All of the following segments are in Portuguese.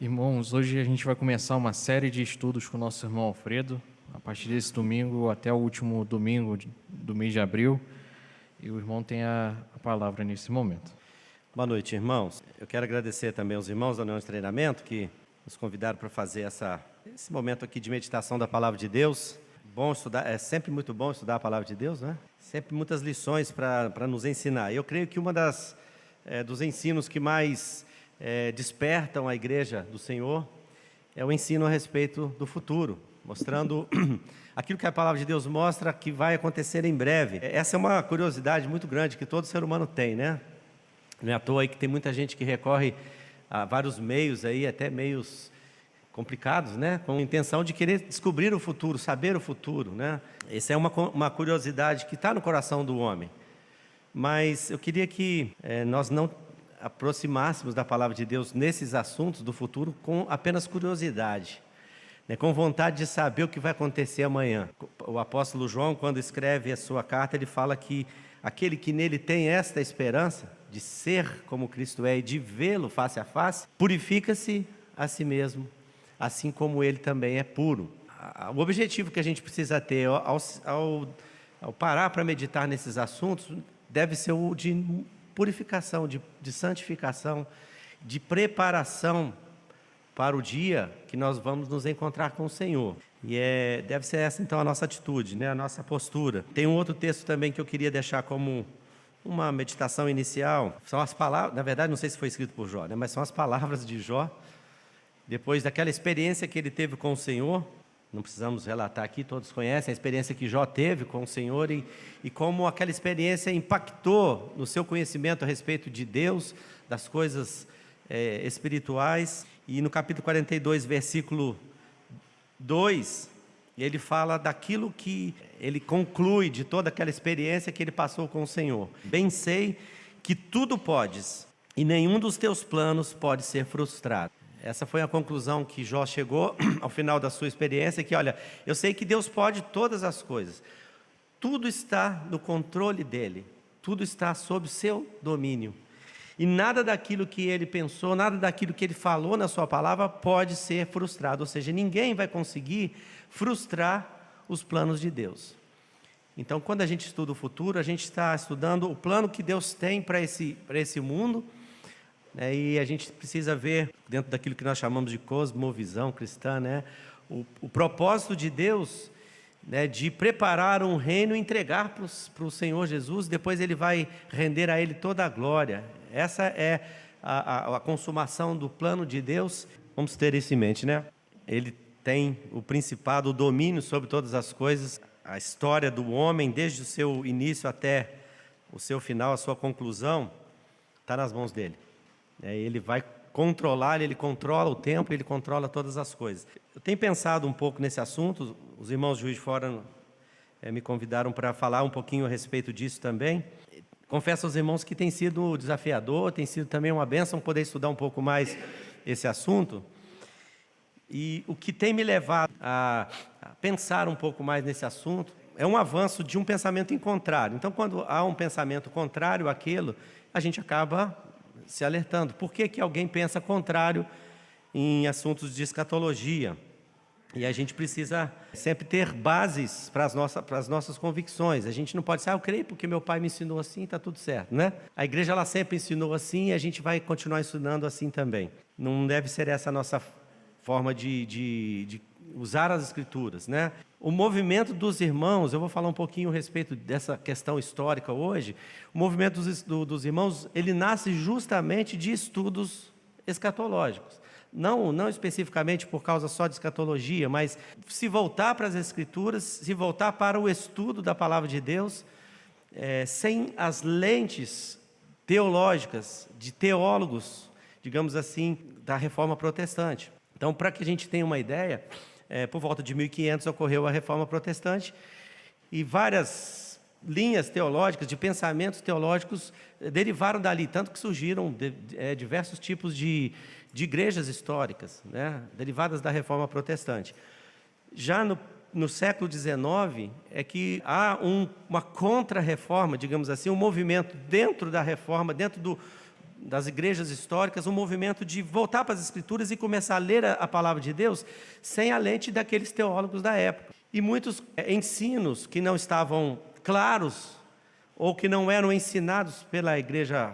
Irmãos, hoje a gente vai começar uma série de estudos com o nosso irmão Alfredo, a partir desse domingo até o último domingo do mês de abril, e o irmão tem a palavra nesse momento. Boa noite, irmãos. Eu quero agradecer também aos irmãos da União de Treinamento que nos convidaram para fazer esse momento aqui de meditação da Palavra de Deus. Bom estudar, é sempre muito bom estudar a Palavra de Deus, né? Sempre muitas lições para nos ensinar. Eu creio que uma dos ensinos que mais despertam a igreja do Senhor é o ensino a respeito do futuro, mostrando aquilo que a Palavra de Deus mostra que vai acontecer em breve. Essa é uma curiosidade muito grande que todo ser humano tem, né? Não é à toa aí que tem muita gente que recorre a vários meios aí, até meios complicados, né? Com a intenção de querer descobrir o futuro, saber o futuro, né? Essa é uma curiosidade que está no coração do homem. Mas eu queria que nós não aproximássemos da Palavra de Deus nesses assuntos do futuro com apenas curiosidade, né? Com vontade de saber o que vai acontecer amanhã. O apóstolo João, quando escreve a sua carta, ele fala que aquele que nele tem esta esperança de ser como Cristo é e de vê-lo face a face, purifica-se a si mesmo, assim como ele também é puro. O objetivo que a gente precisa ter ao parar para meditar nesses assuntos deve ser o de purificação, de santificação, de preparação para o dia que nós vamos nos encontrar com o Senhor. E deve ser essa então a nossa atitude, né? A nossa postura. Tem um outro texto também que eu queria deixar como uma meditação inicial. São as palavras, na verdade não sei se foi escrito por Jó, né? Mas são as palavras de Jó, depois daquela experiência que ele teve com o Senhor. Não precisamos relatar aqui, todos conhecem a experiência que Jó teve com o Senhor e como aquela experiência impactou no seu conhecimento a respeito de Deus, das coisas espirituais. E no capítulo 42, versículo 2, ele fala daquilo que ele conclui de toda aquela experiência que ele passou com o Senhor. Bem sei que tudo podes e nenhum dos teus planos pode ser frustrado. Essa foi a conclusão que Jó chegou ao final da sua experiência, que olha, eu sei que Deus pode todas as coisas. Tudo está no controle dele, tudo está sob seu domínio. E nada daquilo que ele pensou, nada daquilo que ele falou na sua palavra pode ser frustrado. Ou seja, ninguém vai conseguir frustrar os planos de Deus. Então, quando a gente estuda o futuro, a gente está estudando o plano que Deus tem para esse mundo, né? E a gente precisa ver, dentro daquilo que nós chamamos de cosmovisão cristã, né? O propósito de Deus, né, de preparar um reino e entregar para o Senhor Jesus, depois ele vai render a ele toda a glória. Essa é a consumação do plano de Deus. Vamos ter isso em mente, né? Ele tem o principado, o domínio sobre todas as coisas. A história do homem, desde o seu início até o seu final, a sua conclusão, está nas mãos dele. Ele vai controlar, ele controla o tempo, ele controla todas as coisas. Eu tenho pensado um pouco nesse assunto, os irmãos Juiz de Fora me convidaram para falar um pouquinho a respeito disso também. Confesso aos irmãos que tem sido desafiador, tem sido também uma bênção poder estudar um pouco mais esse assunto. E o que tem me levado a pensar um pouco mais nesse assunto é um avanço de um pensamento em contrário. Então, quando há um pensamento contrário àquilo, a gente acaba se alertando. Por que alguém pensa contrário em assuntos de escatologia? E a gente precisa sempre ter bases para as nossas convicções. A gente não pode dizer, eu creio porque meu pai me ensinou assim, está tudo certo, né? A igreja ela sempre ensinou assim e a gente vai continuar ensinando assim também. Não deve ser essa a nossa forma de usar as escrituras, né? O movimento dos irmãos, eu vou falar um pouquinho a respeito dessa questão histórica hoje. O movimento dos irmãos, ele nasce justamente de estudos escatológicos. Não especificamente por causa só de escatologia, mas se voltar para as escrituras, se voltar para o estudo da palavra de Deus, sem as lentes teológicas de teólogos, digamos assim, da Reforma Protestante. Então, para que a gente tenha uma ideia, por volta de 1500 ocorreu a Reforma Protestante e várias linhas teológicas, de pensamentos teológicos derivaram dali, tanto que surgiram diversos tipos de igrejas históricas, né, derivadas da Reforma Protestante. Já no século XIX é que há uma contra-reforma, digamos assim, um movimento dentro da reforma, dentro das igrejas históricas um movimento de voltar para as Escrituras e começar a ler a palavra de Deus sem a lente daqueles teólogos da época. E muitos ensinos que não estavam claros ou que não eram ensinados pela igreja,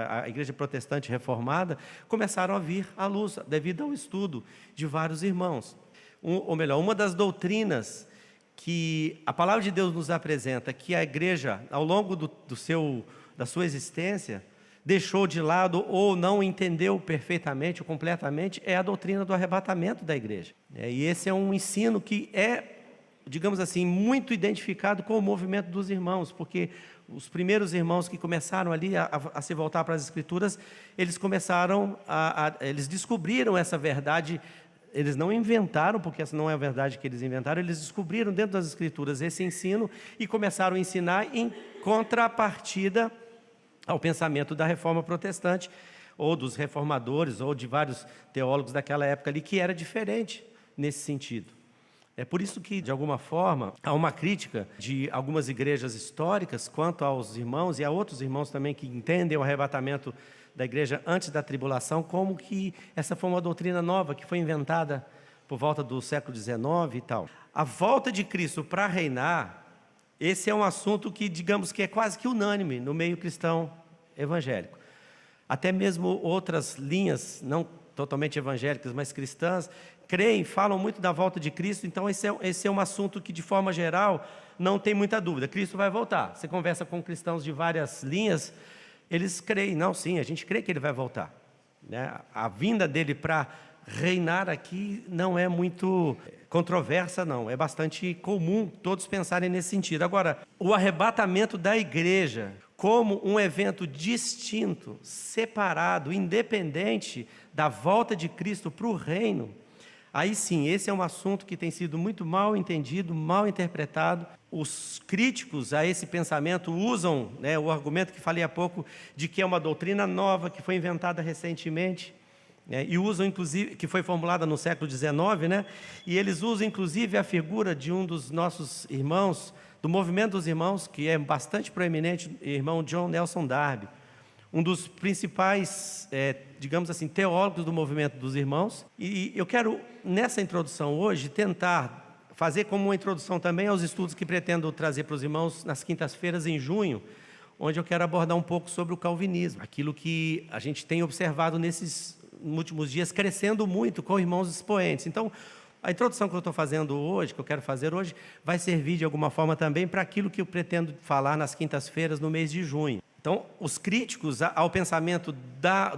a igreja protestante reformada, começaram a vir à luz devido ao estudo de vários irmãos. Ou melhor, uma das doutrinas que a palavra de Deus nos apresenta, que a igreja, ao longo da sua existência, deixou de lado ou não entendeu perfeitamente ou completamente, é a doutrina do arrebatamento da igreja. E esse é um ensino que é, digamos assim, muito identificado com o movimento dos irmãos, porque os primeiros irmãos que começaram ali a se voltar para as Escrituras, eles começaram eles descobriram essa verdade. Eles não inventaram, porque essa não é a verdade que eles inventaram, eles descobriram dentro das Escrituras esse ensino e começaram a ensinar em contrapartida ao pensamento da Reforma Protestante, ou dos reformadores, ou de vários teólogos daquela época ali, que era diferente nesse sentido. É por isso que, de alguma forma, há uma crítica de algumas igrejas históricas quanto aos irmãos e a outros irmãos também que entendem o arrebatamento da igreja antes da tribulação, como que essa foi uma doutrina nova que foi inventada por volta do século XIX e tal. A volta de Cristo para reinar, esse é um assunto que, digamos que é quase que unânime no meio cristão evangélico. Até mesmo outras linhas, não totalmente evangélicas, mas cristãs, creem, falam muito da volta de Cristo. Então esse é um assunto que, de forma geral, não tem muita dúvida. Cristo vai voltar. Você conversa com cristãos de várias linhas, eles creem, não, sim, a gente crê que ele vai voltar, né? A vinda dele para reinar aqui não é muito controversa, não, é bastante comum todos pensarem nesse sentido. Agora, o arrebatamento da igreja como um evento distinto, separado, independente da volta de Cristo para o reino, aí sim, esse é um assunto que tem sido muito mal entendido, mal interpretado. Os críticos a esse pensamento usam, né, o argumento que falei há pouco, de que é uma doutrina nova, que foi inventada recentemente, né, e usam, inclusive, que foi formulada no século XIX, né, e eles usam, inclusive, a figura de um dos nossos irmãos, do movimento dos irmãos, que é bastante proeminente, irmão John Nelson Darby, um dos principais, digamos assim, teólogos do movimento dos irmãos. E eu quero, nessa introdução hoje, tentar fazer como uma introdução também aos estudos que pretendo trazer para os irmãos nas quintas-feiras em junho, onde eu quero abordar um pouco sobre o calvinismo, aquilo que a gente tem observado nesses últimos dias, crescendo muito com irmãos expoentes. Então, a introdução que eu estou fazendo hoje, que eu quero fazer hoje, vai servir de alguma forma também para aquilo que eu pretendo falar nas quintas-feiras no mês de junho. Então, os críticos ao pensamento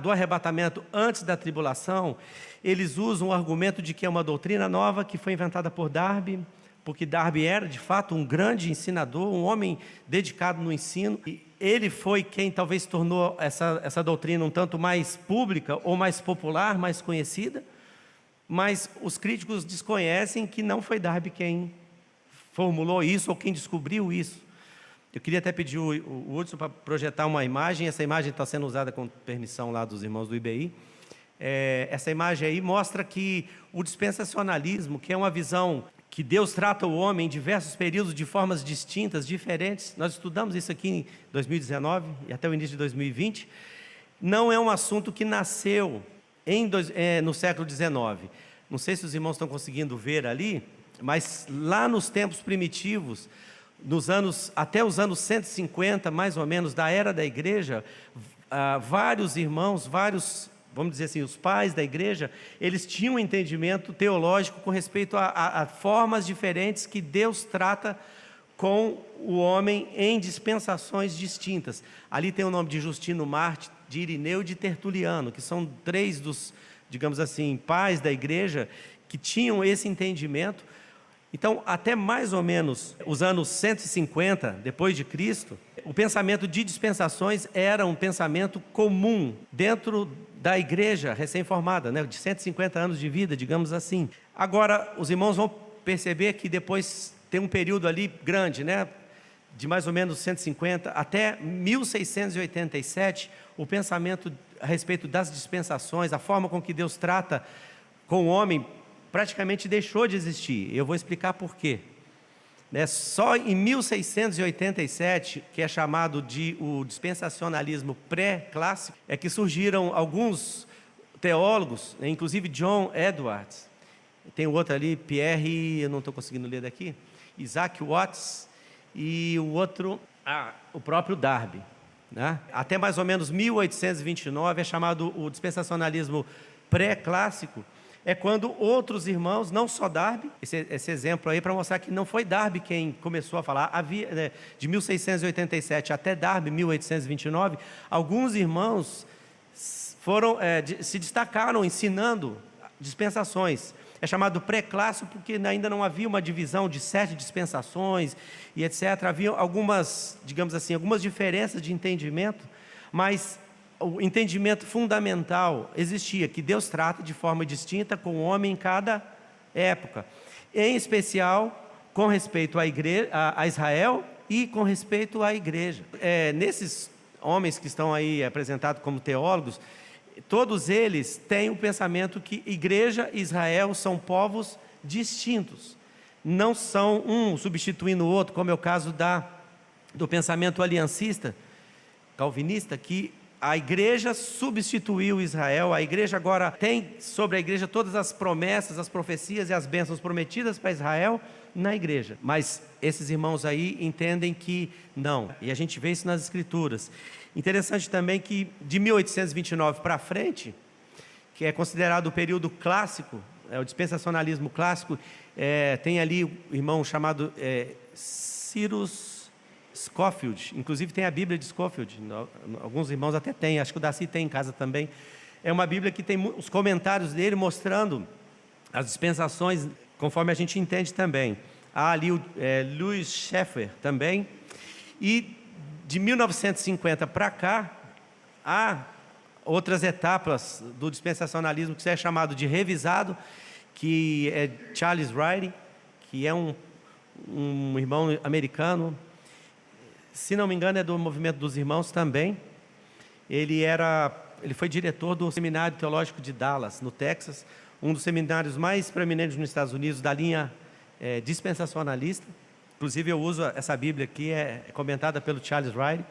do arrebatamento antes da tribulação, eles usam o argumento de que é uma doutrina nova que foi inventada por Darby, porque Darby era, de fato, um grande ensinador, um homem dedicado no ensino. E ele foi quem talvez tornou essa doutrina um tanto mais pública ou mais popular, mais conhecida. Mas os críticos desconhecem que não foi Darby quem formulou isso ou quem descobriu isso. Eu queria até pedir o Hudson para projetar uma imagem. Essa imagem está sendo usada com permissão lá dos irmãos do IBI. Essa imagem aí mostra que o dispensacionalismo, que é uma visão que Deus trata o homem em diversos períodos de formas distintas, diferentes. Nós estudamos isso aqui em 2019 e até o início de 2020. Não é um assunto que nasceu no século XIX. Não sei se os irmãos estão conseguindo ver ali, mas lá nos tempos primitivos, até os anos 150, mais ou menos, da era da igreja, vários irmãos, vamos dizer assim, os pais da igreja, eles tinham um entendimento teológico com respeito a formas diferentes que Deus trata com o homem em dispensações distintas. Ali tem o nome de Justino Marte, de Irineu e de Tertuliano, que são três dos, digamos assim, pais da igreja que tinham esse entendimento. Então, até mais ou menos os anos 150 depois de Cristo, o pensamento de dispensações era um pensamento comum dentro da igreja recém-formada, né, de 150 anos de vida, digamos assim. Agora, os irmãos vão perceber que depois tem um período ali grande, né, de mais ou menos 150 até 1687, o pensamento a respeito das dispensações, a forma com que Deus trata com o homem, praticamente deixou de existir. Eu vou explicar por quê. né? Só em 1687, que é chamado de o dispensacionalismo pré-clássico, é que surgiram alguns teólogos, inclusive John Edwards, tem outro ali, Pierre, eu não estou conseguindo ler daqui, Isaac Watts, e o outro, o próprio Darby, né? Até mais ou menos 1829 é chamado o dispensacionalismo pré-clássico, é quando outros irmãos, não só Darby, esse exemplo aí para mostrar que não foi Darby quem começou a falar, havia, de 1687 até Darby, 1829, alguns irmãos se destacaram ensinando dispensações. É chamado pré-clássico porque ainda não havia uma divisão de 7 dispensações e etc. Havia algumas, digamos assim, algumas diferenças de entendimento, mas o entendimento fundamental existia, que Deus trata de forma distinta com o homem em cada época, em especial com respeito à igreja, a Israel e com respeito à igreja. Nesses homens que estão aí apresentados como teólogos, todos eles têm o pensamento que igreja e Israel são povos distintos, não são um substituindo o outro, como é o caso do pensamento aliancista, calvinista, que a igreja substituiu Israel, a igreja agora tem sobre a igreja todas as promessas, as profecias e as bênçãos prometidas para Israel na igreja. Mas esses irmãos aí entendem que não, e a gente vê isso nas escrituras. Interessante também que de 1829 para frente, que é considerado o período clássico, o dispensacionalismo clássico, tem ali o irmão chamado Cyrus Scofield, inclusive tem a Bíblia de Scofield, alguns irmãos até têm, acho que o Daci tem em casa também. É uma Bíblia que tem os comentários dele mostrando as dispensações, conforme a gente entende também. Há ali o Louis Schaeffer também, e de 1950 para cá, há outras etapas do dispensacionalismo que é chamado de revisado, que é Charles Ryrie, que é um irmão americano, se não me engano é do Movimento dos Irmãos também. Ele foi diretor do Seminário Teológico de Dallas, no Texas, um dos seminários mais proeminentes nos Estados Unidos, da linha dispensacionalista. Inclusive eu uso essa Bíblia aqui, é comentada pelo Charles Ryrie.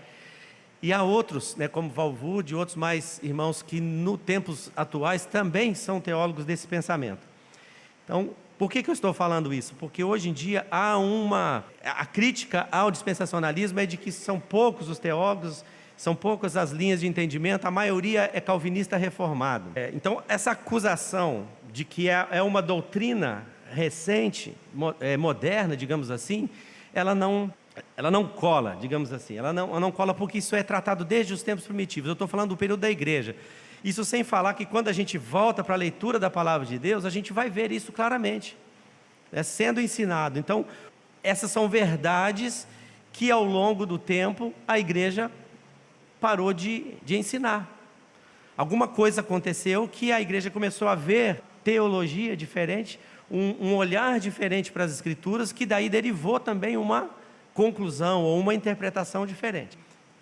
E há outros, né, como Walvoord e outros mais irmãos que no tempos atuais também são teólogos desse pensamento. Então, por que eu estou falando isso? Porque hoje em dia a crítica ao dispensacionalismo é de que são poucos os teólogos, são poucas as linhas de entendimento, a maioria é calvinista reformado. Então, essa acusação de que é uma doutrina recente, moderna, digamos assim, ela não cola, digamos assim, ela não cola porque isso é tratado desde os tempos primitivos. Eu estou falando do período da igreja. Isso sem falar que quando a gente volta para a leitura da palavra de Deus, a gente vai ver isso claramente, sendo ensinado. Então, essas são verdades que ao longo do tempo a igreja parou de ensinar. Alguma coisa aconteceu que a igreja começou a ver teologia diferente, um olhar diferente para as escrituras, que daí derivou também uma conclusão ou uma interpretação diferente.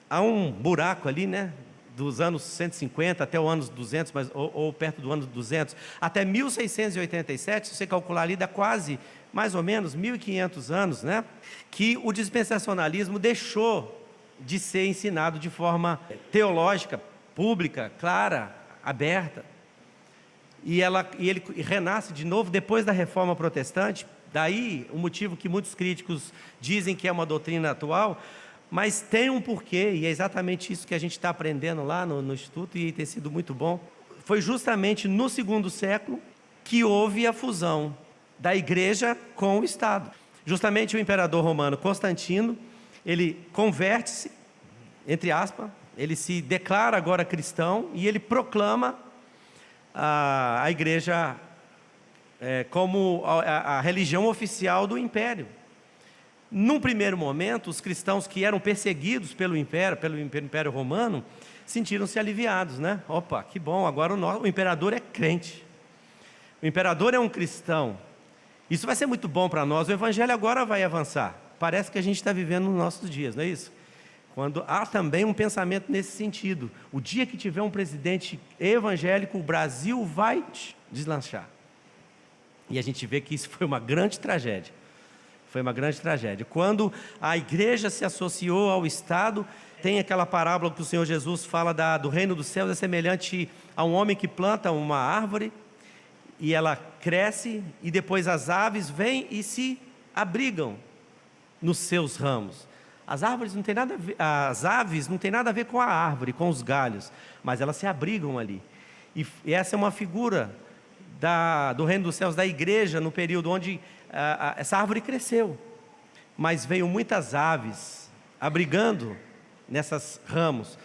Há um buraco ali, né, dos anos 150 até o ano 200, ou perto do ano 200, até 1687, se você calcular ali, dá quase, mais ou menos, 1.500 anos, né, que o dispensacionalismo deixou de ser ensinado de forma teológica, pública, clara, aberta. E ele renasce de novo depois da Reforma Protestante. Daí o motivo que muitos críticos dizem que é uma doutrina atual, mas tem um porquê, e é exatamente isso que a gente está aprendendo lá no Instituto, e tem sido muito bom. Foi justamente no segundo século que houve a fusão da igreja com o Estado. Justamente o imperador romano Constantino, ele converte-se, entre aspas, ele se declara agora cristão, e ele proclama a igreja como a religião oficial do império. Num primeiro momento, os cristãos que eram perseguidos pelo Império Romano, sentiram-se aliviados, né? Opa, que bom, agora o imperador é crente. O imperador é um cristão. Isso vai ser muito bom para nós. O evangelho agora vai avançar. Parece que a gente está vivendo nos nossos dias, não é isso? Quando há também um pensamento nesse sentido. O dia que tiver um presidente evangélico, o Brasil vai deslanchar. E a gente vê que isso foi uma grande tragédia. Foi uma grande tragédia. Quando a igreja se associou ao Estado, tem aquela parábola que o Senhor Jesus fala do reino dos céus, é semelhante a um homem que planta uma árvore e ela cresce e depois as aves vêm e se abrigam nos seus ramos. As aves não têm nada a ver com a árvore, com os galhos, mas elas se abrigam ali. E essa é uma figura do reino dos céus, da igreja, no período onde essa árvore cresceu, mas veio muitas aves abrigando nessas ramos.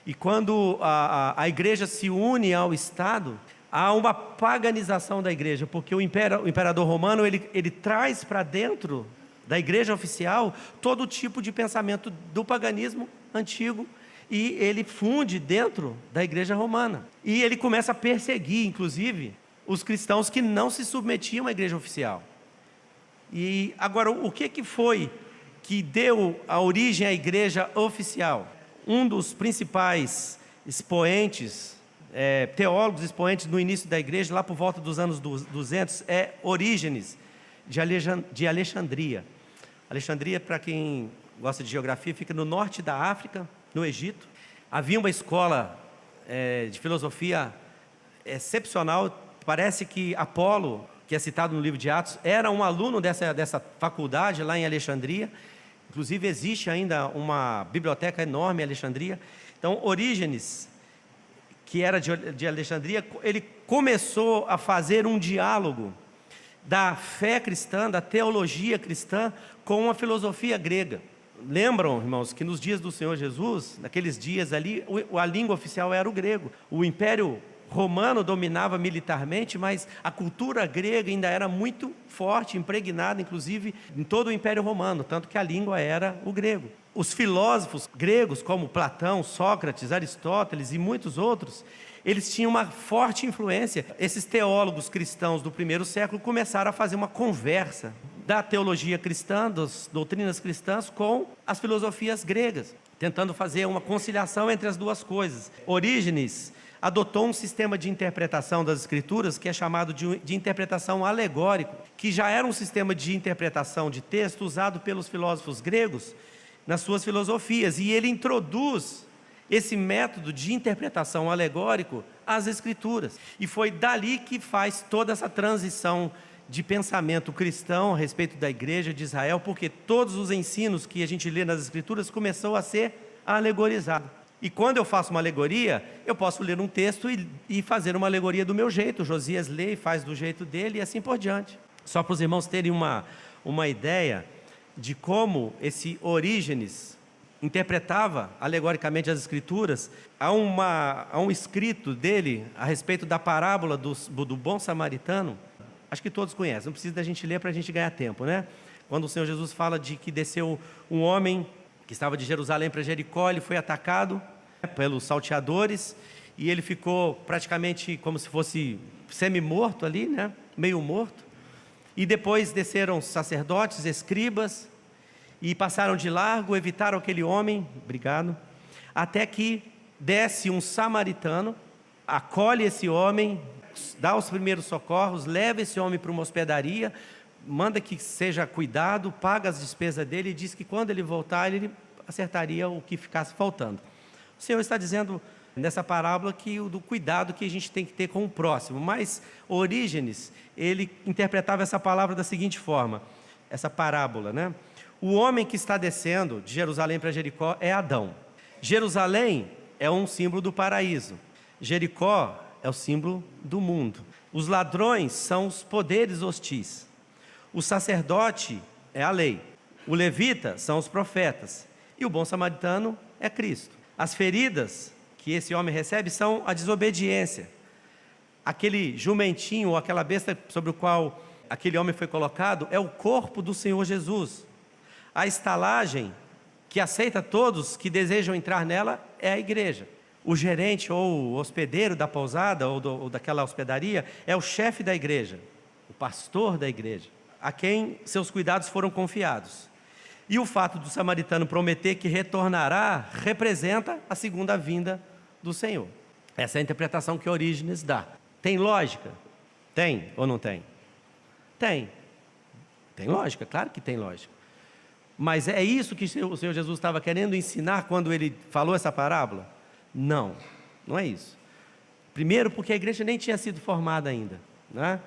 E quando a igreja se une ao Estado, há uma paganização da igreja, porque o imperador romano ele traz para dentro da igreja oficial todo tipo de pensamento do paganismo antigo e ele funde dentro da igreja romana. E ele começa a perseguir, inclusive, os cristãos que não se submetiam à igreja oficial. E agora, o que foi que deu a origem à igreja oficial? Um dos principais expoentes, teólogos expoentes no início da igreja, lá por volta dos anos 200, é Orígenes, de Alexandria. Alexandria, para quem gosta de geografia, fica no norte da África, no Egito. Havia uma escola de filosofia excepcional. Parece que Apolo, que é citado no livro de Atos, era um aluno dessa faculdade lá em Alexandria. Inclusive existe ainda uma biblioteca enorme em Alexandria. Então Orígenes, que era de Alexandria, ele começou a fazer um diálogo da fé cristã, da teologia cristã, com a filosofia grega. Lembram, irmãos, que nos dias do Senhor Jesus, naqueles dias ali, a língua oficial era o grego. O Império Romano dominava militarmente, mas a cultura grega ainda era muito forte, impregnada, inclusive, em todo o Império Romano, tanto que a língua era o grego. Os filósofos gregos, como Platão, Sócrates, Aristóteles e muitos outros, eles tinham uma forte influência. Esses teólogos cristãos do primeiro século começaram a fazer uma conversa da teologia cristã, das doutrinas cristãs, com as filosofias gregas, tentando fazer uma conciliação entre as duas coisas. Orígenes adotou um sistema de interpretação das Escrituras que é chamado de interpretação alegórico, que já era um sistema de interpretação de texto usado pelos filósofos gregos nas suas filosofias, e ele introduz esse método de interpretação alegórico às Escrituras, e foi dali que faz toda essa transição de pensamento cristão a respeito da igreja de Israel, porque todos os ensinos que a gente lê nas Escrituras começou a ser alegorizado. E quando eu faço uma alegoria, eu posso ler um texto e fazer uma alegoria do meu jeito. Josias lê e faz do jeito dele e assim por diante. Só para os irmãos terem uma ideia de como esse Orígenes interpretava alegoricamente as Escrituras, há um escrito dele a respeito da parábola do bom samaritano. Acho que todos conhecem, não precisa da gente ler para a gente ganhar tempo, né? Quando o Senhor Jesus fala de que desceu um homem que estava de Jerusalém para Jericó, ele foi atacado pelos salteadores e ele ficou praticamente como se fosse semi-morto ali, né? Meio morto. E depois desceram sacerdotes, escribas e passaram de largo, evitaram aquele homem, obrigado, até que desce um samaritano, acolhe esse homem, dá os primeiros socorros, leva esse homem para uma hospedaria, manda que seja cuidado, paga as despesas dele e diz que quando ele voltar, ele acertaria o que ficasse faltando. O Senhor está dizendo nessa parábola do cuidado que a gente tem que ter com o próximo, mas Orígenes, ele interpretava essa palavra da seguinte forma, essa parábola, né? O homem que está descendo de Jerusalém para Jericó é Adão. Jerusalém é um símbolo do paraíso. Jericó é o símbolo do mundo. Os ladrões são os poderes hostis. O sacerdote é a lei. O levita são os profetas. E o bom samaritano é Cristo. As feridas que esse homem recebe são a desobediência. Aquele jumentinho ou aquela besta sobre o qual aquele homem foi colocado é o corpo do Senhor Jesus. A estalagem que aceita todos que desejam entrar nela é a igreja. O gerente ou o hospedeiro da pousada ou daquela hospedaria é o chefe da igreja, o pastor da igreja, a quem seus cuidados foram confiados. E o fato do samaritano prometer que retornará representa a segunda vinda do Senhor. Essa é a interpretação que Orígenes dá. Tem lógica? Tem ou não tem? Tem. Tem lógica, claro que tem lógica. Mas é isso que o Senhor Jesus estava querendo ensinar quando ele falou essa parábola? Não, não é isso. Primeiro, porque a igreja nem tinha sido formada ainda, né?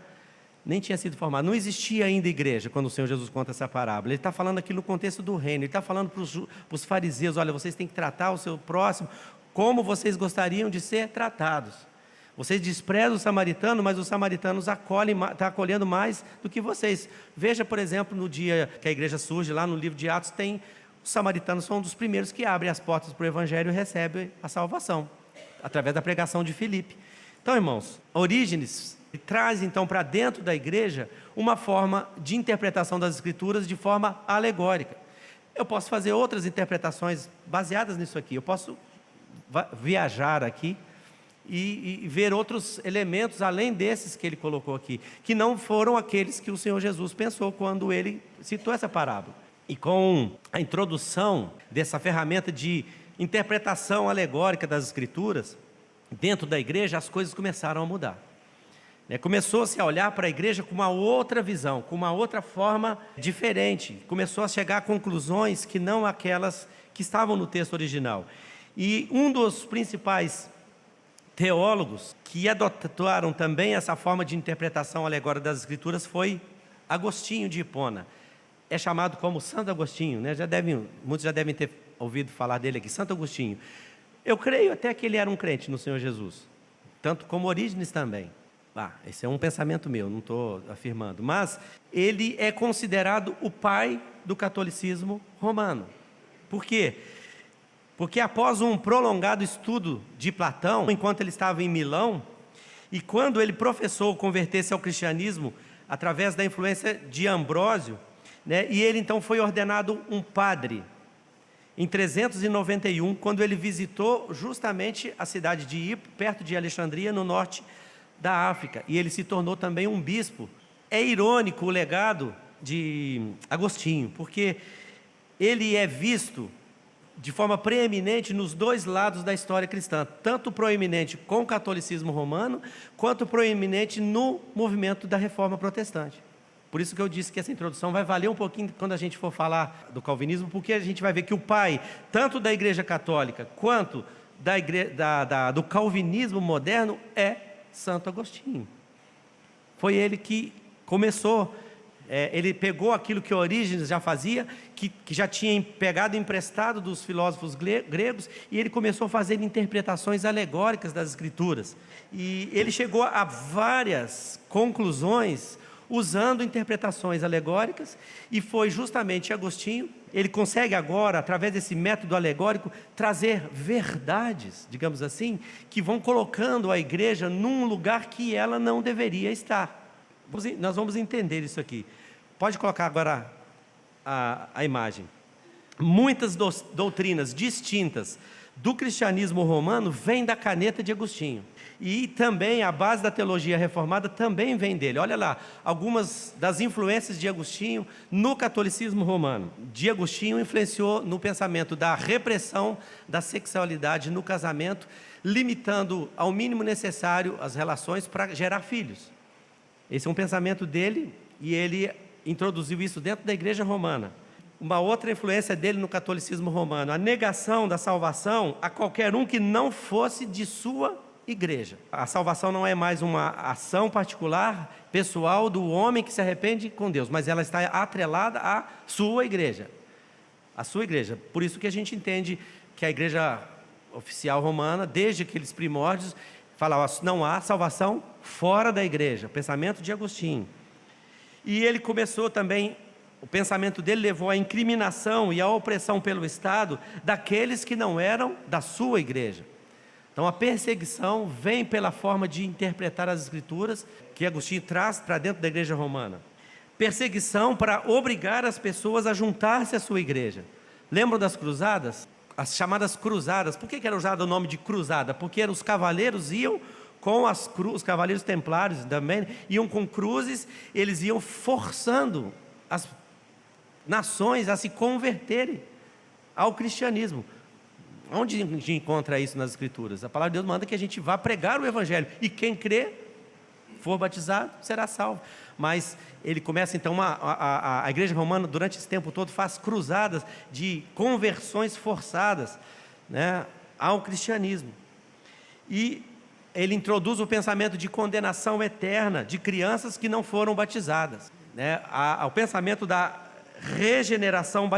Nem tinha sido formada, não existia ainda igreja quando o Senhor Jesus conta essa parábola. Ele está falando aqui no contexto do reino, ele está falando para os fariseus: olha, vocês têm que tratar o seu próximo como vocês gostariam de ser tratados. Vocês desprezam o samaritano, mas os samaritanos estão acolhendo mais do que vocês. Veja, por exemplo, no dia que a igreja surge, lá no livro de Atos, os samaritanos são um dos primeiros que abrem as portas para o evangelho e recebem a salvação, através da pregação de Filipe. Então, irmãos, Orígenes traz então para dentro da igreja uma forma de interpretação das escrituras de forma alegórica. Eu posso fazer outras interpretações baseadas nisso aqui. Eu posso viajar aqui e ver outros elementos além desses que ele colocou aqui, que não foram aqueles que o Senhor Jesus pensou quando ele citou essa parábola. E com a introdução dessa ferramenta de interpretação alegórica das escrituras dentro da igreja, as coisas começaram a mudar. Começou-se a olhar para a igreja com uma outra visão, com uma outra forma diferente. Começou a chegar a conclusões que não aquelas que estavam no texto original. E um dos principais teólogos que adotaram também essa forma de interpretação alegórica das escrituras foi Agostinho de Hipona. É chamado como Santo Agostinho, né? Muitos já devem ter ouvido falar dele aqui, Santo Agostinho. Eu creio até que ele era um crente no Senhor Jesus, tanto como Orígenes também. Esse é um pensamento meu, não estou afirmando, mas ele é considerado o pai do catolicismo romano. Por quê? Porque após um prolongado estudo de Platão, enquanto ele estava em Milão, e quando ele professou converter-se ao cristianismo através da influência de Ambrósio, né, e ele então foi ordenado um padre em 391, quando ele visitou justamente a cidade de Hippo, perto de Alexandria, no norte da África, e ele se tornou também um bispo. É irônico o legado de Agostinho, porque ele é visto de forma preeminente nos dois lados da história cristã, tanto proeminente com o catolicismo romano, quanto proeminente no movimento da reforma protestante. Por isso que eu disse que essa introdução vai valer um pouquinho quando a gente for falar do calvinismo, porque a gente vai ver que o pai, tanto da igreja católica, quanto do calvinismo moderno, é Santo Agostinho. Foi ele que começou, ele pegou aquilo que Orígenes já fazia, que já tinha pegado emprestado dos filósofos gregos, e ele começou a fazer interpretações alegóricas das escrituras. E ele chegou a várias conclusões usando interpretações alegóricas, e foi justamente Agostinho, ele consegue agora, através desse método alegórico, trazer verdades, digamos assim, que vão colocando a igreja num lugar que ela não deveria estar. Nós vamos entender isso aqui. Pode colocar agora a imagem. Muitas doutrinas distintas do cristianismo romano vêm da caneta de Agostinho. E também a base da teologia reformada também vem dele. Olha lá, algumas das influências de Agostinho no catolicismo romano. De Agostinho influenciou no pensamento da repressão da sexualidade no casamento, limitando ao mínimo necessário as relações para gerar filhos. Esse é um pensamento dele, e ele introduziu isso dentro da igreja romana. Uma outra influência dele no catolicismo romano: a negação da salvação a qualquer um que não fosse de sua igreja. A salvação não é mais uma ação particular, pessoal do homem que se arrepende com Deus, mas ela está atrelada à sua igreja. A sua igreja. Por isso que a gente entende que a igreja oficial romana, desde aqueles primórdios, falava: não há salvação fora da igreja. Pensamento de Agostinho. E ele começou também, o pensamento dele levou à incriminação e à opressão pelo Estado daqueles que não eram da sua igreja. Então a perseguição vem pela forma de interpretar as escrituras que Agostinho traz para dentro da igreja romana. Perseguição para obrigar as pessoas a juntar-se à sua igreja. Lembram das cruzadas? As chamadas cruzadas. Por que era usado o nome de cruzada? Porque os cavaleiros iam com os cavaleiros templários também, iam com cruzes, eles iam forçando as nações a se converterem ao cristianismo. Onde a gente encontra isso nas escrituras? A palavra de Deus manda que a gente vá pregar o evangelho, e quem crê for batizado, será salvo. Mas ele começa então, a igreja romana durante esse tempo todo faz cruzadas de conversões forçadas, né, ao cristianismo. E ele introduz o pensamento de condenação eterna de crianças que não foram batizadas, né, o pensamento da regeneração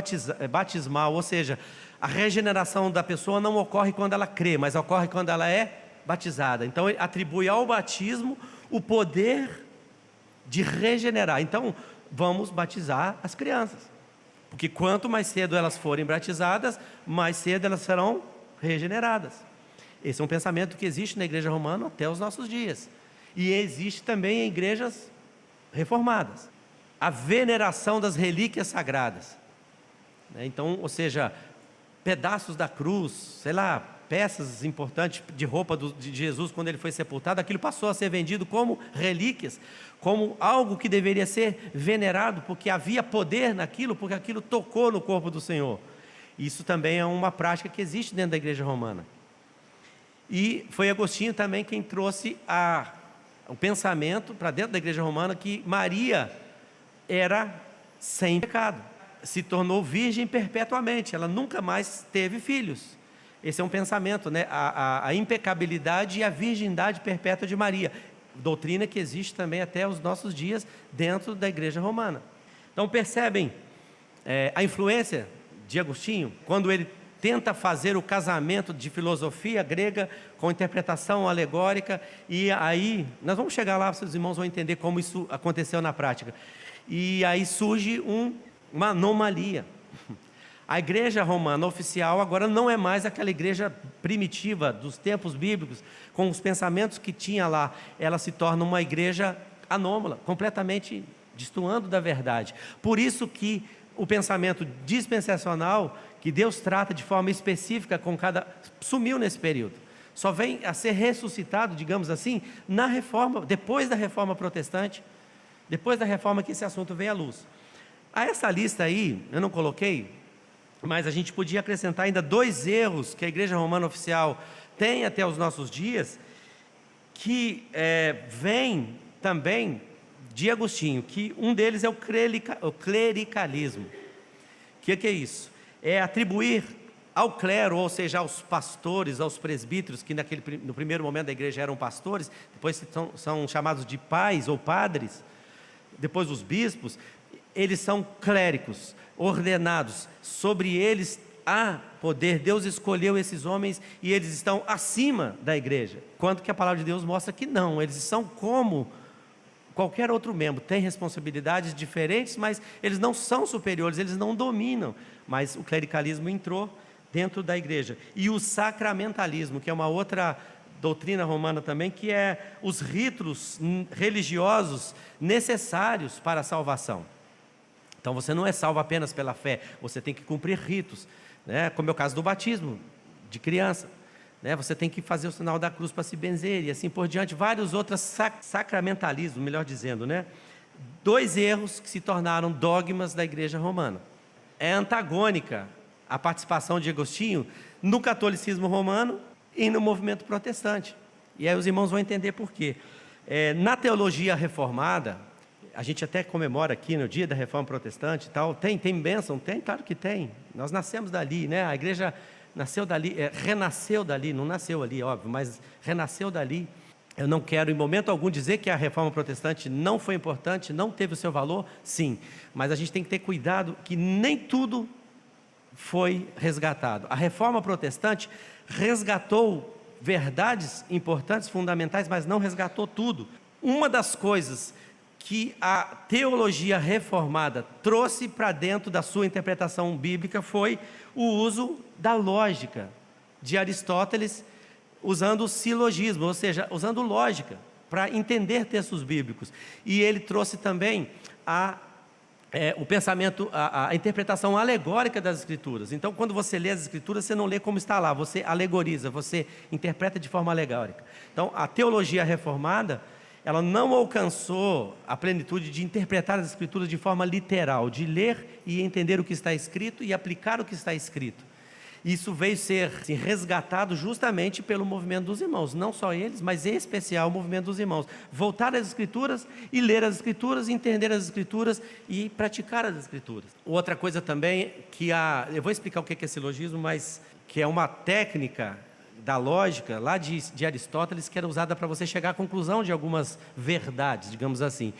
batismal, ou seja, a regeneração da pessoa não ocorre quando ela crê, mas ocorre quando ela é batizada. Então ele atribui ao batismo o poder de regenerar. Então vamos batizar as crianças, porque quanto mais cedo elas forem batizadas, mais cedo elas serão regeneradas. Esse é um pensamento que existe na igreja romana até os nossos dias, e existe também em igrejas reformadas. A veneração das relíquias sagradas, né? Então, ou seja, pedaços da cruz, sei lá, peças importantes de roupa de Jesus quando ele foi sepultado, aquilo passou a ser vendido como relíquias, como algo que deveria ser venerado, porque havia poder naquilo, porque aquilo tocou no corpo do Senhor. Isso também é uma prática que existe dentro da igreja romana. E foi Agostinho também quem trouxe o pensamento para dentro da igreja romana que Maria era sem pecado, se tornou virgem perpetuamente, ela nunca mais teve filhos. Esse é um pensamento, né? A impecabilidade e a virgindade perpétua de Maria, doutrina que existe também até os nossos dias dentro da igreja romana. Então percebem a influência de Agostinho, quando ele tenta fazer o casamento de filosofia grega com interpretação alegórica, e aí, nós vamos chegar lá, os irmãos vão entender como isso aconteceu na prática. E aí surge uma anomalia. A igreja romana oficial agora não é mais aquela igreja primitiva dos tempos bíblicos, com os pensamentos que tinha lá. Ela se torna uma igreja anômala, completamente destoando da verdade. Por isso que o pensamento dispensacional, que Deus trata de forma específica com sumiu nesse período. Só vem a ser ressuscitado, digamos assim, na reforma, depois da reforma protestante, depois da reforma que esse assunto veio à luz. A essa lista aí, eu não coloquei, mas a gente podia acrescentar ainda 2 erros que a igreja romana oficial tem até os nossos dias, que vem também de Agostinho, que um deles é o clericalismo. O que é isso? É atribuir ao clero, ou seja, aos pastores, aos presbíteros, que no primeiro momento da igreja eram pastores, depois são chamados de pais ou padres, depois os bispos, eles são clérigos, ordenados, sobre eles há poder, Deus escolheu esses homens e eles estão acima da igreja, quanto que a palavra de Deus mostra que não, eles são como qualquer outro membro, têm responsabilidades diferentes, mas eles não são superiores, eles não dominam, mas o clericalismo entrou dentro da igreja. E o sacramentalismo, que é uma outra doutrina romana também, que é os ritos religiosos necessários para a salvação. Então você não é salvo apenas pela fé, você tem que cumprir ritos, né? Como é o caso do batismo de criança, né? Você tem que fazer o sinal da cruz para se benzer e assim por diante, vários outros sacramentalismos, melhor dizendo, né? 2 erros que se tornaram dogmas da igreja romana. É antagônica a participação de Agostinho no catolicismo romano e no movimento protestante. E aí os irmãos vão entender por quê. Na teologia reformada, a gente até comemora aqui no dia da reforma protestante e tal, tem bênção? Tem, claro que tem. Nós nascemos dali, né? A igreja nasceu dali, renasceu dali, não nasceu ali, óbvio, mas renasceu dali. Eu não quero em momento algum dizer que a reforma protestante não foi importante, não teve o seu valor, sim, mas a gente tem que ter cuidado que nem tudo foi resgatado. A reforma protestante resgatou verdades importantes, fundamentais, mas não resgatou tudo. Uma das coisas que a teologia reformada trouxe para dentro da sua interpretação bíblica foi o uso da lógica de Aristóteles, usando o silogismo, ou seja, usando lógica para entender textos bíblicos. E ele trouxe também o pensamento, a interpretação alegórica das Escrituras. Então, quando você lê as Escrituras, você não lê como está lá, você alegoriza, você interpreta de forma alegórica. Então, a teologia reformada, ela não alcançou a plenitude de interpretar as Escrituras de forma literal, de ler e entender o que está escrito e aplicar o que está escrito. Isso veio ser assim, resgatado justamente pelo movimento dos irmãos, não só eles, mas em especial o movimento dos irmãos. Voltar às Escrituras e ler as Escrituras, entender as Escrituras e praticar as Escrituras. Outra coisa também, eu vou explicar o que é silogismo, mas que é uma técnica da lógica lá de Aristóteles que era usada para você chegar à conclusão de algumas verdades, digamos assim.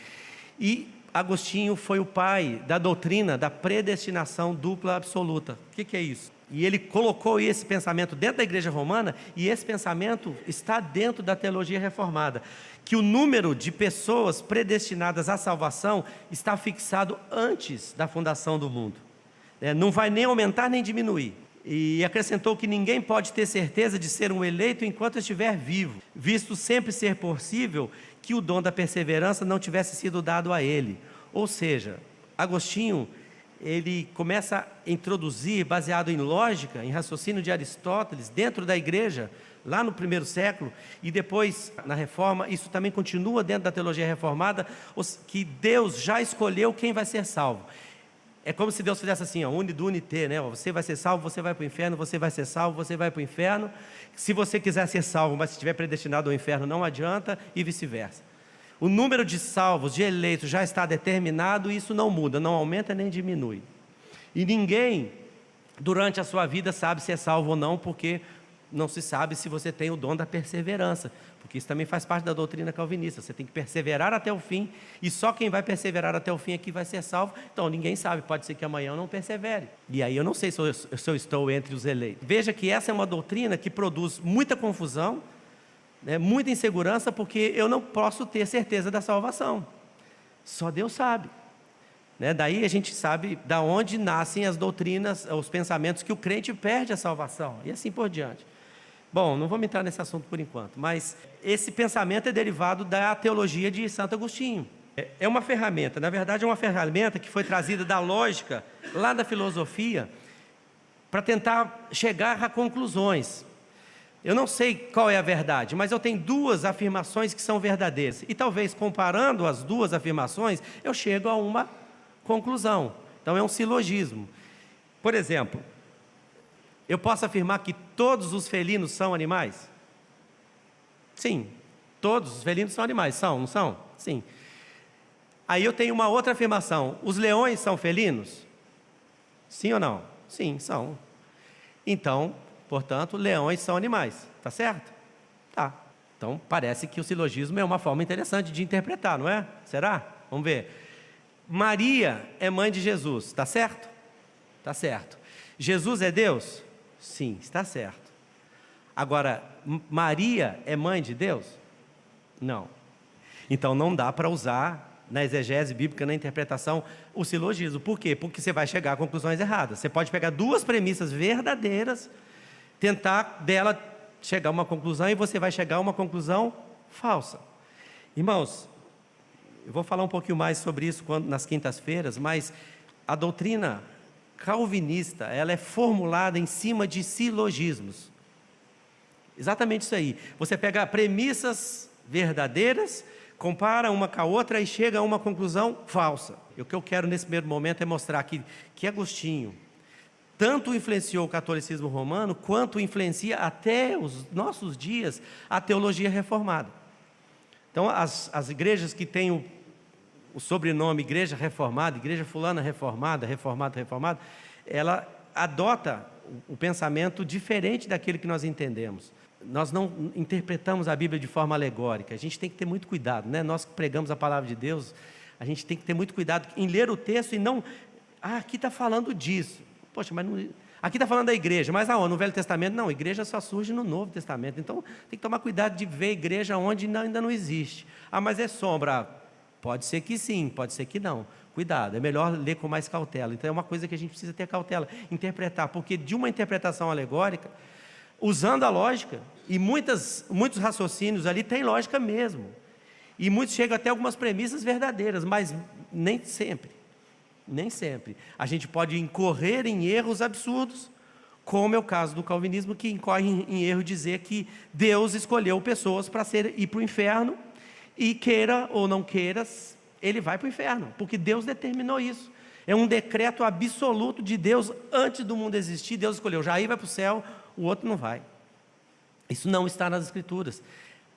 E Agostinho foi o pai da doutrina da predestinação dupla absoluta. O que é isso? E ele colocou esse pensamento dentro da igreja romana, e esse pensamento está dentro da teologia reformada, que o número de pessoas predestinadas à salvação está fixado antes da fundação do mundo. Não vai nem aumentar nem diminuir. E acrescentou que ninguém pode ter certeza de ser um eleito enquanto estiver vivo, visto sempre ser possível que o dom da perseverança não tivesse sido dado a ele. Ou seja, Agostinho, ele começa a introduzir, baseado em lógica, em raciocínio de Aristóteles, dentro da igreja, lá no primeiro século, e depois, na Reforma, isso também continua dentro da teologia reformada, que Deus já escolheu quem vai ser salvo. É como se Deus fizesse assim, unite, né? Você vai ser salvo, você vai para o inferno, você vai ser salvo, você vai para o inferno. Se você quiser ser salvo, mas se estiver predestinado ao inferno, não adianta, e vice-versa. O número de salvos, de eleitos, já está determinado e isso não muda, não aumenta nem diminui. E ninguém, durante a sua vida, sabe se é salvo ou não, porque não se sabe se você tem o dom da perseverança, porque isso também faz parte da doutrina calvinista. Você tem que perseverar até o fim, e só quem vai perseverar até o fim aqui vai ser salvo. Então ninguém sabe, pode ser que amanhã eu não persevere, e aí eu não sei se eu estou entre os eleitos. Veja que essa é uma doutrina que produz muita confusão, muita insegurança, porque eu não posso ter certeza da salvação, só Deus sabe. Daí a gente sabe da onde nascem as doutrinas, os pensamentos que o crente perde a salvação, e assim por diante. Bom, não vamos entrar nesse assunto por enquanto, mas esse pensamento é derivado da teologia de Santo Agostinho. É uma ferramenta, na verdade é uma ferramenta que foi trazida da lógica, lá da filosofia, para tentar chegar a conclusões. Eu não sei qual é a verdade, mas eu tenho duas afirmações que são verdadeiras, e talvez comparando as duas afirmações, eu chego a uma conclusão. Então é um silogismo. Por exemplo, eu posso afirmar que todos os felinos são animais? Sim, todos os felinos são animais, não são? Sim. Aí eu tenho uma outra afirmação: os leões são felinos? Sim ou não? Sim, são. Então, portanto, leões são animais, tá certo? Tá. Então, parece que o silogismo é uma forma interessante de interpretar, não é? Será? Vamos ver. Maria é mãe de Jesus, tá certo? Tá certo. Jesus é Deus? Sim, está certo. Agora, Maria é mãe de Deus? Não. Então não dá para usar na exegese bíblica, na interpretação, o silogismo. Por quê? Porque você vai chegar a conclusões erradas. Você pode pegar duas premissas verdadeiras, tentar dela chegar a uma conclusão, e você vai chegar a uma conclusão falsa. Irmãos, eu vou falar um pouquinho mais sobre isso nas quintas-feiras, mas a doutrina calvinista, ela é formulada em cima de silogismos. Exatamente isso aí. Você pega premissas verdadeiras, compara uma com a outra e chega a uma conclusão falsa. E o que eu quero nesse primeiro momento é mostrar que Agostinho tanto influenciou o catolicismo romano, quanto influencia até os nossos dias a teologia reformada. Então, as igrejas que têm o sobrenome Igreja Reformada, Igreja Fulana Reformada, Reformada, ela adota o pensamento diferente daquele que nós entendemos. Nós não interpretamos a Bíblia de forma alegórica, a gente tem que ter muito cuidado, né? Nós que pregamos a palavra de Deus, a gente tem que ter muito cuidado em ler o texto e não, aqui está falando disso, poxa, mas não, aqui está falando da igreja, mas no Velho Testamento, não, a igreja só surge no Novo Testamento, então tem que tomar cuidado de ver a igreja onde ainda não existe. Mas é sombra. Pode ser que sim, pode ser que não. Cuidado, é melhor ler com mais cautela. Então é uma coisa que a gente precisa ter cautela, interpretar, porque de uma interpretação alegórica, usando a lógica, e muitos raciocínios ali têm lógica mesmo, e muitos chegam até algumas premissas verdadeiras, mas nem sempre. A gente pode incorrer em erros absurdos, como é o caso do calvinismo, que incorre em erro dizer que Deus escolheu pessoas para ir para o inferno, e queira ou não queira, ele vai para o inferno, porque Deus determinou isso. É um decreto absoluto de Deus antes do mundo existir. Deus escolheu, Jair vai para o céu, o outro não vai. Isso não está nas Escrituras.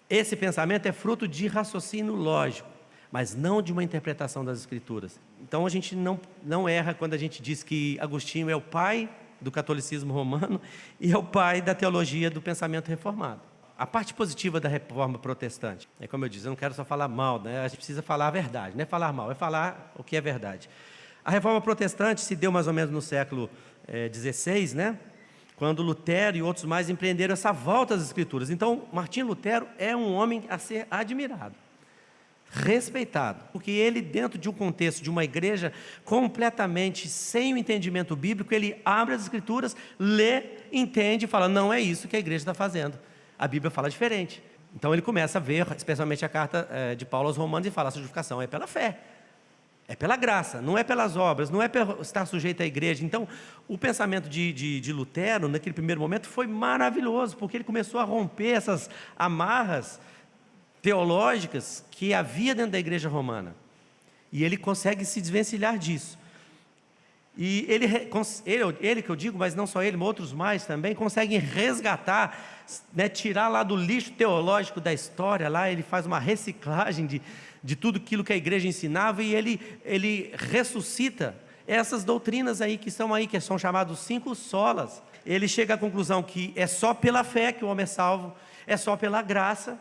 Esse pensamento é fruto de raciocínio lógico, mas não de uma interpretação das Escrituras. Então a gente não erra quando a gente diz que Agostinho é o pai do catolicismo romano e é o pai da teologia do pensamento reformado. A parte positiva da reforma protestante, é como eu disse, eu não quero só falar mal, né? A gente precisa falar a verdade, não é falar mal, é falar o que é verdade. A reforma protestante se deu mais ou menos no século XVI, né? Quando Lutero e outros mais empreenderam essa volta às Escrituras. Então, Martinho Lutero é um homem a ser admirado, respeitado, porque ele, dentro de um contexto de uma igreja completamente sem o entendimento bíblico, ele abre as Escrituras, lê, entende e fala, não é isso que a igreja está fazendo, a Bíblia fala diferente. Então ele começa a ver, especialmente a carta de Paulo aos Romanos, e fala, a justificação é pela fé, é pela graça, não é pelas obras, não é por estar sujeito à igreja. Então o pensamento de Lutero, naquele primeiro momento, foi maravilhoso, porque ele começou a romper essas amarras teológicas que havia dentro da igreja romana, e ele consegue se desvencilhar disso, e ele que eu digo, mas não só ele, mas outros mais também, conseguem resgatar, né, tirar lá do lixo teológico da história, lá ele faz uma reciclagem de tudo aquilo que a igreja ensinava, e ele ressuscita essas doutrinas aí, que são chamados 5 solas. Ele chega à conclusão que é só pela fé que o homem é salvo, é só pela graça,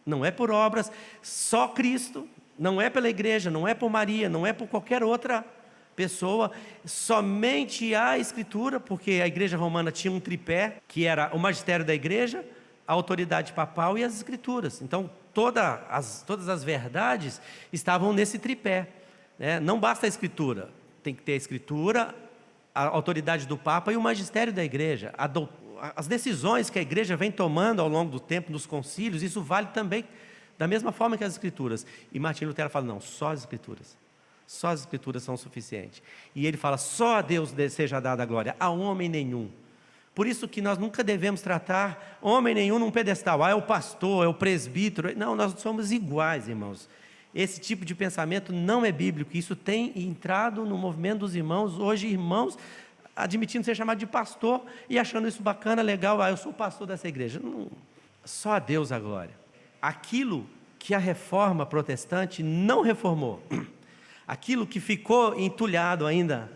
não é por obras, só Cristo, não é pela igreja, não é por Maria, não é por qualquer outra pessoa, somente a Escritura, porque a igreja romana tinha um tripé, que era o magistério da igreja, a autoridade papal e as Escrituras. Então, todas as verdades estavam nesse tripé, né? Não basta a Escritura, tem que ter a Escritura, a autoridade do Papa e o magistério da igreja, as decisões que a igreja vem tomando ao longo do tempo, nos concílios, isso vale também da mesma forma que as Escrituras. E Martinho Lutero fala, não, só as Escrituras são suficientes. E ele fala, só a Deus seja dada a glória, a homem nenhum. Por isso que nós nunca devemos tratar homem nenhum num pedestal, é o pastor, é o presbítero, não, nós somos iguais, irmãos. Esse tipo de pensamento não é bíblico, isso tem entrado no movimento dos irmãos, hoje irmãos admitindo ser chamado de pastor e achando isso bacana, legal, eu sou o pastor dessa igreja. Não, só a Deus a glória. Aquilo que a reforma protestante não reformou, aquilo que ficou entulhado ainda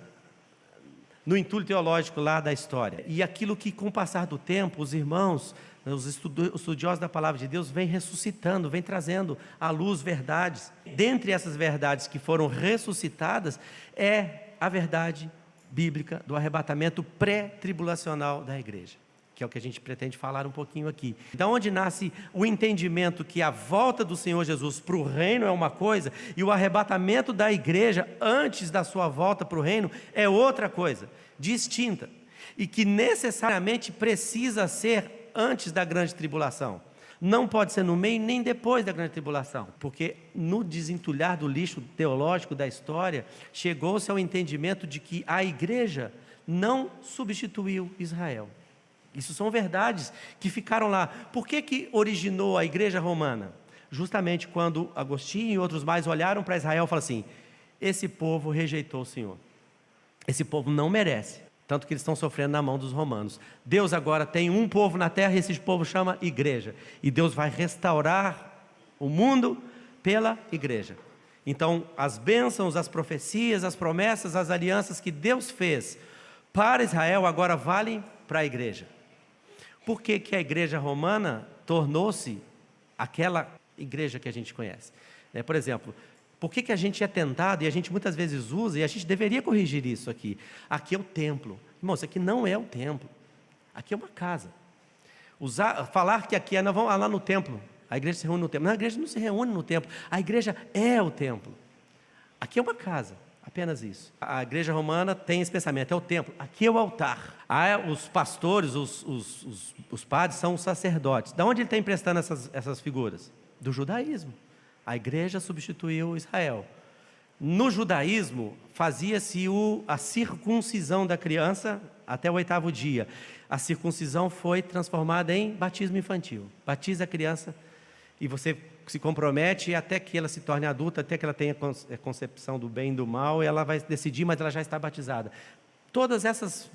no entulho teológico lá da história, e aquilo que com o passar do tempo os irmãos, os estudiosos da palavra de Deus vêm ressuscitando, vêm trazendo à luz verdades. Dentre essas verdades que foram ressuscitadas é a verdade bíblica do arrebatamento pré-tribulacional da igreja, que é o que a gente pretende falar um pouquinho aqui. Da onde nasce o entendimento que a volta do Senhor Jesus para o reino é uma coisa, e o arrebatamento da igreja antes da sua volta para o reino é outra coisa, distinta, e que necessariamente precisa ser antes da grande tribulação. Não pode ser no meio nem depois da grande tribulação, porque no desentulhar do lixo teológico da história, chegou-se ao entendimento de que a igreja não substituiu Israel. Isso são verdades que ficaram lá. Por que originou a igreja romana? Justamente quando Agostinho e outros mais olharam para Israel e falaram assim, esse povo rejeitou o Senhor, esse povo não merece, tanto que eles estão sofrendo na mão dos romanos. Deus agora tem um povo na terra e esse povo chama igreja, e Deus vai restaurar o mundo pela igreja. Então as bênçãos, as profecias, as promessas, as alianças que Deus fez para Israel agora valem para a igreja. Por que a igreja romana tornou-se aquela igreja que a gente conhece? Por exemplo, por que a gente é tentado, e a gente muitas vezes usa, e a gente deveria corrigir isso aqui? Aqui é o templo. Irmão, isso aqui não é o templo. Aqui é uma casa. Falar que aqui nós vamos lá no templo, a igreja se reúne no templo. Não, a igreja não se reúne no templo, a igreja é o templo. Aqui é uma casa. Apenas isso. A igreja romana tem esse pensamento, é o templo, aqui é o altar. Os pastores, os padres são os sacerdotes. Da onde ele está emprestando essas figuras? Do judaísmo. A igreja substituiu Israel. No judaísmo, fazia-se a circuncisão da criança até o 8º dia. A circuncisão foi transformada em batismo infantil. Batiza a criança e você se compromete até que ela se torne adulta, até que ela tenha concepção do bem e do mal, e ela vai decidir, mas ela já está batizada. Todas essas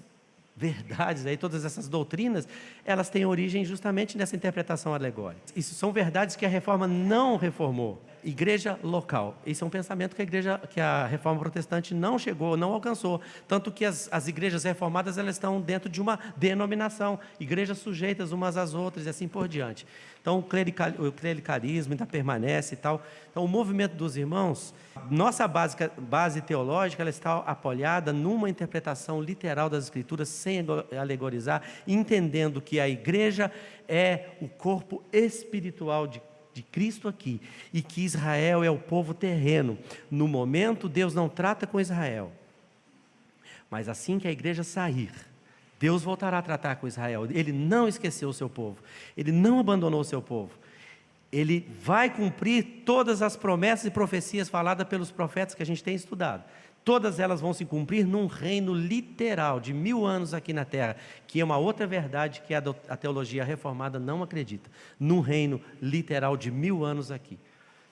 verdades aí, todas essas doutrinas, elas têm origem justamente nessa interpretação alegórica. Isso são verdades que a Reforma não reformou. Igreja local. Esse é um pensamento que a Reforma Protestante não chegou, não alcançou. Tanto que as igrejas reformadas, elas estão dentro de uma denominação, igrejas sujeitas umas às outras e assim por diante. Então, o clericalismo ainda permanece e tal. Então, o movimento dos irmãos, nossa base teológica, ela está apoiada numa interpretação literal das Escrituras, sem alegorizar, entendendo que a igreja é o corpo espiritual de Cristo aqui, e que Israel é o povo terreno. No momento, Deus não trata com Israel, mas assim que a igreja sair, Deus voltará a tratar com Israel. Ele não esqueceu o seu povo, Ele não abandonou o seu povo. Ele vai cumprir todas as promessas e profecias faladas pelos profetas que a gente tem estudado. Todas elas vão se cumprir num reino literal de 1000 anos aqui na terra, que é uma outra verdade que a teologia reformada não acredita. Num reino literal de 1000 anos aqui.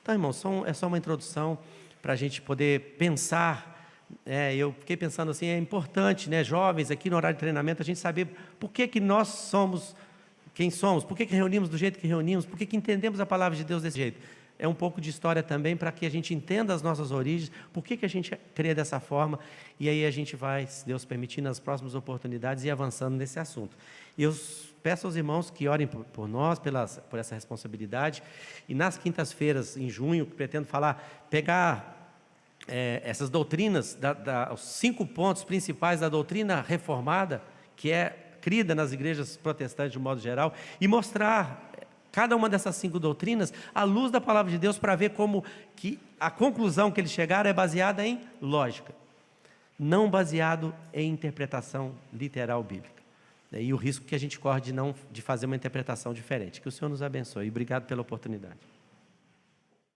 Então, irmãos, é só uma introdução para a gente poder pensar. Eu fiquei pensando assim, é importante, né, jovens, aqui no horário de treinamento, a gente saber por que nós somos quem somos, por que reunimos do jeito que reunimos, por que entendemos a palavra de Deus desse jeito. É um pouco de história também, para que a gente entenda as nossas origens, por que a gente crê dessa forma, e aí a gente vai, se Deus permitir, nas próximas oportunidades, ir avançando nesse assunto. E eu peço aos irmãos que orem por nós, por essa responsabilidade, e nas quintas-feiras, em junho, pretendo pegar essas doutrinas, os 5 pontos principais da doutrina reformada, que é crida nas igrejas protestantes de um modo geral, e mostrar cada uma dessas 5 doutrinas à luz da palavra de Deus, para ver como que a conclusão que eles chegaram é baseada em lógica, não baseado em interpretação literal bíblica. E o risco que a gente corre de fazer uma interpretação diferente. Que o Senhor nos abençoe. E obrigado pela oportunidade.